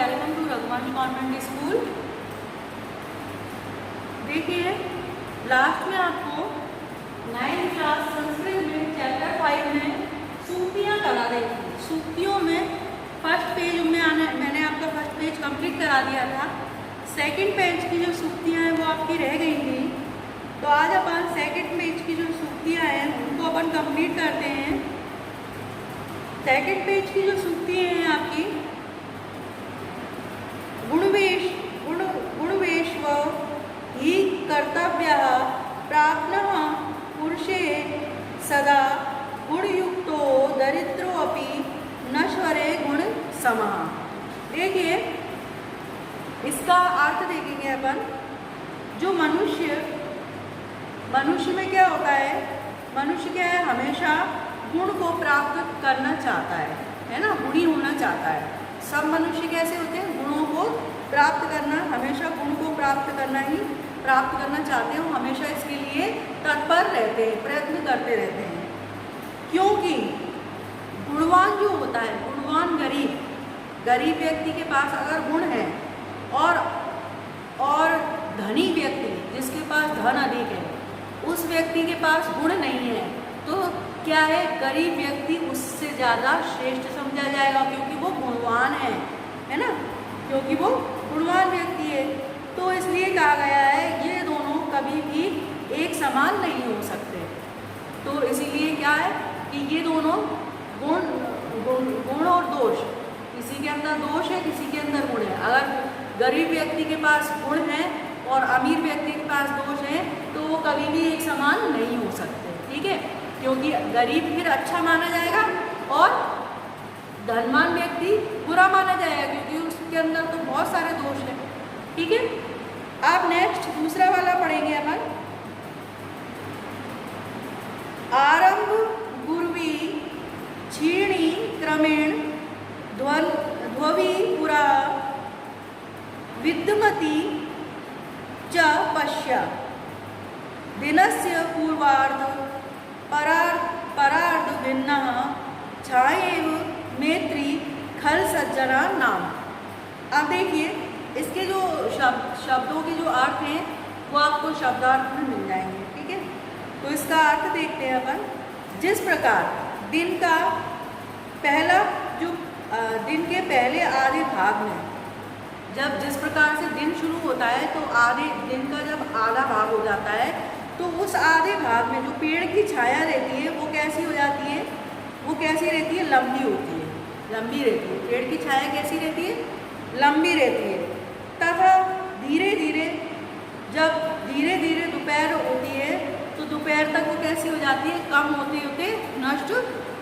Welcome to Raghuvansh convent school. देखिए, last में आपको 9th क्लास संस्कृत में चैप्टर 5 में सूक्तियाँ करा रही थी। सूक्तियों में फर्स्ट पेज में मैंने आपका फर्स्ट पेज कंप्लीट करा दिया था। सेकंड पेज की जो सूक्तियाँ हैं वो आपकी रह गई थी, तो आज अपन सेकंड पेज की जो सूक्तियाँ हैं उनको अपन कंप्लीट करते हैं। सेकंड पेज की जो सूक्तियाँ हैं आपकी, गुणवेश्व हि कर्तव्यः प्राज्ञः पुरुषे सदा गुणयुक्तो दरिद्रोऽपि नश्वरे गुण समः। देखिए, इसका अर्थ देखेंगे अपन। जो मनुष्य में क्या होता है, मनुष्य क्या है, हमेशा गुण को प्राप्त करना चाहता है ना, गुणी होना चाहता है। सब मनुष्य कैसे होते हैं, गुणों को प्राप्त करना, हमेशा गुण को प्राप्त करना चाहते हैं। वो हमेशा इसके लिए तत्पर रहते हैं, प्रयत्न करते रहते हैं। क्योंकि गुणवान जो होता है, गुणवान गरीब व्यक्ति के पास अगर गुण है और धनी व्यक्ति जिसके पास धन अधिक है, उस व्यक्ति के पास गुण नहीं है, तो क्या है, गरीब व्यक्ति उससे ज़्यादा श्रेष्ठ समझा जाएगा, क्योंकि वो गुणवान है ना, क्योंकि वो गुणवान व्यक्ति है। तो इसलिए कहा गया है ये दोनों कभी भी एक समान नहीं हो सकते। तो इसीलिए क्या है कि ये दोनों गुण और दोष, किसी के अंदर दोष है, किसी के अंदर गुण है। अगर गरीब व्यक्ति के पास गुण है और अमीर व्यक्ति के पास दोष है, तो वो कभी भी एक समान नहीं हो सकते। ठीक है, क्योंकि गरीब फिर अच्छा माना जाएगा और धनवान व्यक्ति बुरा माना जाएगा, क्योंकि उसके अंदर तो बहुत सारे दोष हैं। ठीक है, आप नेक्स्ट दूसरा वाला पढ़ेंगे अपन। आरंभ गुरुवी क्षीणी क्रमेण ध्ववि पुरा विद्मति च पश्य दिनस्य पूर्वार्ध परार्ध भिन्नः छायेव मैत्री खल सज्जना नाम। अब देखिए, इसके जो शब्दों के जो अर्थ हैं वो आपको शब्दार्थ में मिल जाएंगे। ठीक है, तो इसका अर्थ देखते हैं अपन। जिस प्रकार दिन का पहला दिन के पहले आधे भाग में जिस प्रकार से दिन शुरू होता है, तो आधे दिन का जब आधा भाग हो जाता है, तो उस आधे भाग में जो पेड़ की छाया रहती है वो कैसी हो जाती है, वो कैसी रहती है, लंबी होती है, लंबी रहती है। पेड़ की छाया कैसी रहती है, लंबी रहती है। तथा धीरे धीरे दोपहर होती है, तो दोपहर तक वो कैसी हो जाती है, कम होते होते नष्ट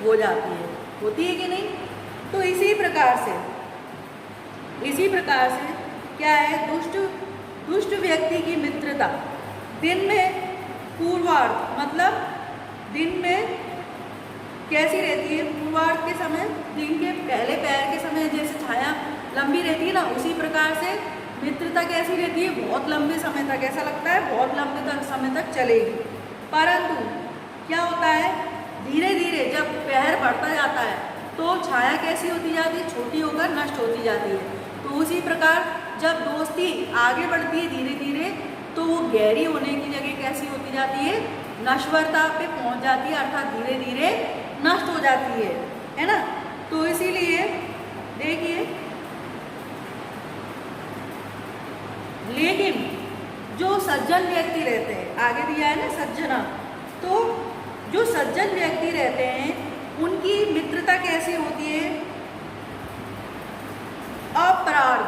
हो जाती है। होती है कि नहीं? तो इसी प्रकार से क्या है, दुष्ट व्यक्ति की मित्रता दिन में पूर्वार्ध, मतलब दिन में कैसी रहती है, पूर्वार्ध के समय, दिन के पहले पैर के समय जैसे छाया लंबी रहती है ना, उसी प्रकार से मित्रता कैसी रहती है, बहुत लंबे समय तक, ऐसा लगता है बहुत लंबे समय तक चलेगी। परंतु क्या होता है, धीरे धीरे जब पहर बढ़ता जाता है तो छाया कैसी होती जाती है, छोटी होकर नष्ट होती जाती है। तो उसी प्रकार जब दोस्ती आगे बढ़ती है धीरे धीरे, तो वो गहरी होने की जगह कैसी होती जाती है, नश्वरता पे पहुंच जाती है, अर्थात धीरे धीरे नष्ट हो जाती है ना। तो इसीलिए देखिए, लेकिन जो सज्जन व्यक्ति रहते हैं, आगे दिया है ना सज्जना, तो जो सज्जन व्यक्ति रहते हैं उनकी मित्रता कैसी होती है, अपरार्ध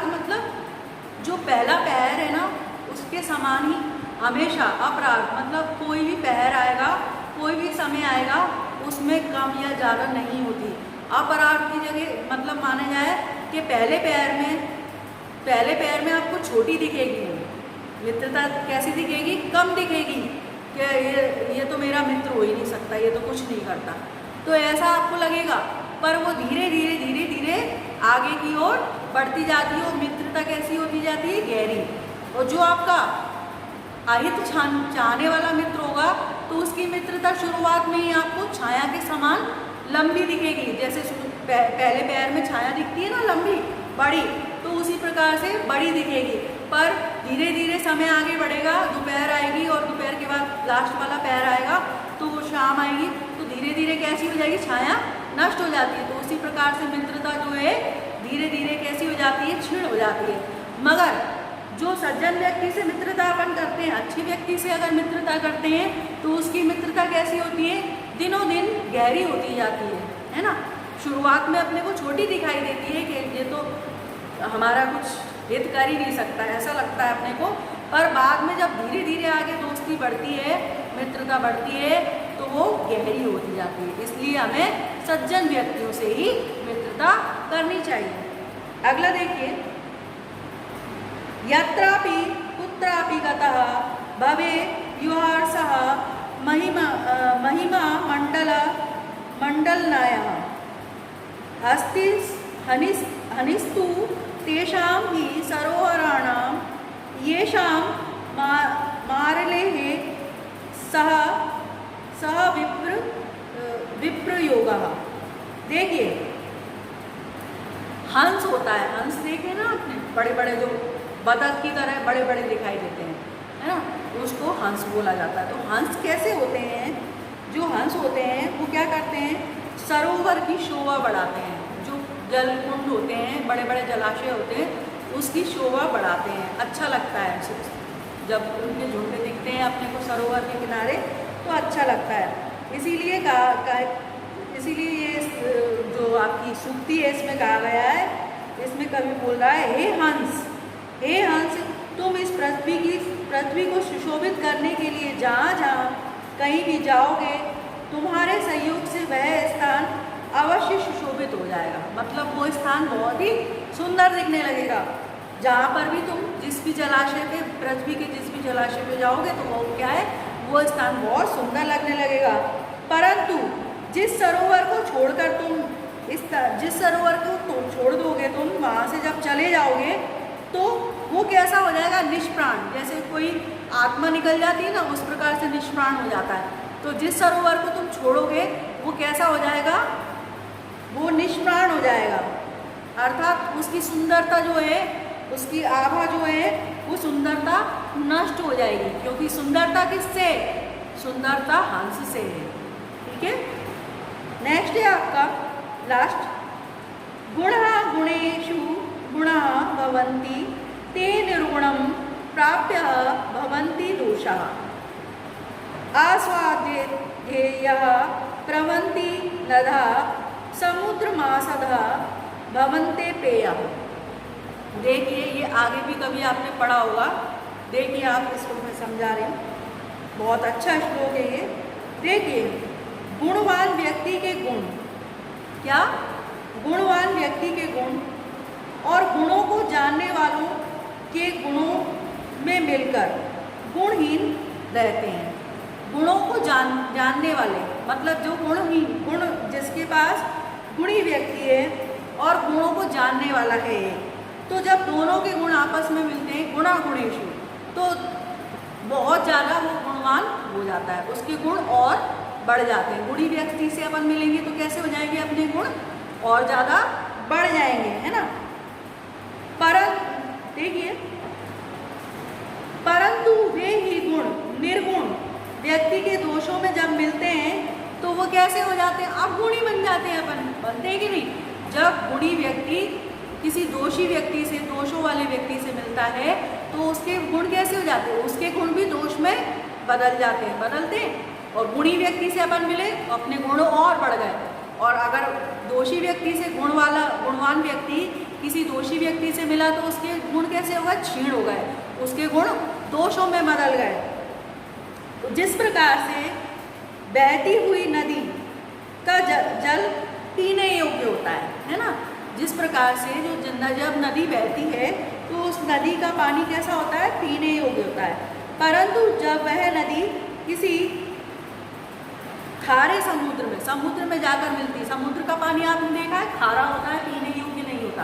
मतलब जो पहला पहर है ना, उसके समान ही हमेशा। अपरार्ध मतलब कोई भी पहर आएगा, कोई भी समय आएगा, उसमें कम या ज़्यादा नहीं होती। अपरार्ध की जगह मतलब माना जाए कि पहले पैर में आपको छोटी दिखेगी मित्रता, कैसी दिखेगी, कम दिखेगी कि ये तो मेरा मित्र हो ही नहीं सकता, ये तो कुछ नहीं करता, तो ऐसा आपको लगेगा। पर वो धीरे धीरे आगे की ओर बढ़ती जाती है और मित्रता कैसी होती जाती है, गहरी। और जो आपका अहित चाहने वाला मित्र होगा तो उसकी मित्रता शुरुआत में ही आपको छाया के समान लंबी दिखेगी। जैसे पहले पैर में छाया दिखती है ना लंबी बड़ी, तो उसी प्रकार से बड़ी दिखेगी। पर धीरे धीरे समय आगे बढ़ेगा, दोपहर आएगी और दोपहर के बाद लास्ट वाला पैर आएगा तो वो शाम आएगी, तो धीरे धीरे कैसी हो जाएगी, छाया नष्ट हो जाती है। तो उसी प्रकार से मित्रता जो है धीरे धीरे कैसी हो जाती है, क्षीण हो जाती है। मगर जो सज्जन व्यक्ति से मित्रता अपन करते हैं, अच्छे व्यक्ति से अगर मित्रता करते हैं तो उसकी मित्रता कैसी होती है, दिनों दिन गहरी होती जाती है ना। शुरुआत में अपने को छोटी दिखाई देती है कि ये तो हमारा कुछ हित कर ही नहीं सकता, ऐसा लगता है अपने को, पर बाद में जब धीरे धीरे आगे दोस्ती बढ़ती है, मित्रता बढ़ती है, तो वो गहरी होती जाती है। इसलिए हमें सज्जन व्यक्तियों से ही मित्रता करनी चाहिए। अगला देखिए, यत्रापि कुत्रापि गतः भवे युहार्षः महिमा मंडलनायः हनिस्तु तेषां हि सरोवराणां येषां मारलेः सह विप्रयोगः। देखिए, हंस होता है, हंस देखे ना आपने, बड़े बड़े जो बतख की तरह बड़े बड़े दिखाई देते हैं, है ना, उसको हंस बोला जाता है। तो हंस कैसे होते हैं, जो हंस होते हैं वो क्या करते हैं, सरोवर की शोभा बढ़ाते हैं। जो जल कुंड होते हैं, बड़े बड़े जलाशय होते हैं, उसकी शोभा बढ़ाते हैं। अच्छा लगता है जब उनके झुंड दिखते हैं अपने को सरोवर के किनारे, तो अच्छा लगता है। इसीलिए ये जो आपकी सूक्ति है इसमें कहा गया है, इसमें कवि बोल रहा है, हे हंस, तुम इस पृथ्वी को सुशोभित करने के लिए जहाँ जहाँ कहीं भी जाओगे, तुम्हारे सहयोग से वह स्थान अवश्य सुशोभित हो जाएगा। मतलब वो स्थान बहुत ही सुंदर दिखने लगेगा। जहाँ पर भी तुम जिस भी जलाशय पे, पृथ्वी के जिस भी जलाशय पे जाओगे, तो वो क्या है, वो स्थान बहुत सुंदर लगने लगेगा। परंतु जिस सरोवर को छोड़कर जिस सरोवर को छोड़ दोगे तुम, वहाँ से जब चले जाओगे तो वो कैसा हो जाएगा, निष्प्राण। जैसे कोई आत्मा निकल जाती है ना, उस प्रकार से निष्प्राण हो जाता है। तो जिस सरोवर को तुम छोड़ोगे वो कैसा हो जाएगा, वो निष्प्राण हो जाएगा। अर्थात उसकी सुंदरता जो है, उसकी आभा जो है, वो सुंदरता नष्ट हो जाएगी। क्योंकि सुंदरता किससे, सुंदरता हंस से है। ठीक है, नेक्स्ट है आपका लास्ट, गुणः गुणेषु गुणाः भवन्ति ते निर्गुणं प्राप्य भवन्ति दोषाः आस्वाद्येयः प्रवन्ति नदः समुद्रमासदः भवन्ते पेयः। देखिए, ये आगे भी कभी आपने पढ़ा होगा। देखिए, आप इसको मैं समझा रही हूँ, बहुत अच्छा श्लोक है ये। देखिए, गुणवान व्यक्ति के गुण, क्या, गुणवान व्यक्ति के गुण और गुणों को जानने वालों के गुणों में मिलकर गुणहीन रहते हैं। गुणों को जानने वाले मतलब जो गुण जिसके पास गुणी व्यक्ति है और गुणों को जानने वाला है, तो जब दोनों के गुण आपस में मिलते हैं, गुणा गुणेषु, तो बहुत ज़्यादा वो गुणवान हो जाता है, उसके गुण और बढ़ जाते हैं। गुणी व्यक्ति से अपन मिलेंगे तो कैसे हो जाएंगे, अपने गुण और ज़्यादा बढ़ जाएंगे, है ना। परंतु वे ही गुण निर्गुण व्यक्ति के दोषों में जब मिलते हैं तो वो कैसे हो जाते हैं, अब गुणी बन जाते हैं। अपन बनते हैं कि नहीं, जब गुणी व्यक्ति किसी दोषी व्यक्ति से, दोषों वाले व्यक्ति से मिलता है तो उसके गुण कैसे हो जाते हैं, उसके गुण भी दोष में बदल जाते हैं, बदलते हैं। और गुणी व्यक्ति से अपन मिले तो अपने गुण और बढ़ गए। और अगर दोषी व्यक्ति से गुणवान व्यक्ति किसी दोषी व्यक्ति से मिला तो उसके गुण कैसे हो गए, क्षीण हो गए, उसके गुण दोषों में बदल गए। तो जिस प्रकार से बहती हुई नदी का जल पीने योग्य होता है ना, जिस प्रकार से जब नदी बहती है तो उस नदी का पानी कैसा होता है, पीने योग्य होता है। परंतु जब वह नदी किसी खारे समुद्र में जाकर मिलती है, समुद्र का पानी आपने देखा है खारा होता है, पीने योग्य नहीं होता।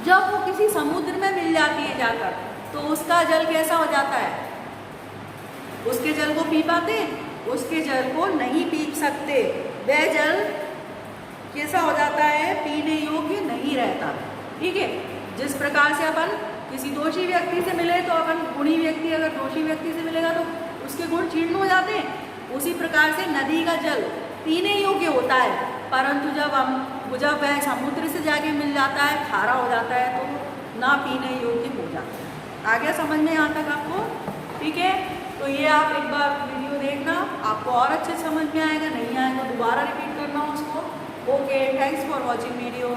जब वो किसी समुद्र में मिल जाती है जाकर, तो उसका जल कैसा हो जाता है, उसके जल को पी पाते, उसके जल को नहीं पी सकते। वह जल कैसा हो जाता है, पीने योग्य नहीं रहता। ठीक है, जिस प्रकार से अपन किसी दोषी व्यक्ति से मिले तो अपन गुणी व्यक्ति अगर दोषी व्यक्ति से मिलेगा तो उसके गुण क्षीण हो जाते हैं, उसी प्रकार से नदी का जल पीने योग्य होता है, परंतु जब वह समुद्र से जाके मिल जाता है, खारा हो जाता है, तो ना पीने योग्य हो जाता है। आ गया समझ में यहाँ तक आपको? ठीक है, तो ये आप एक बार वीडियो देखना, आपको और अच्छे समझ में आएगा, नहीं आएगा दोबारा रिपीट करना उसको। Okay, thanks for watching video.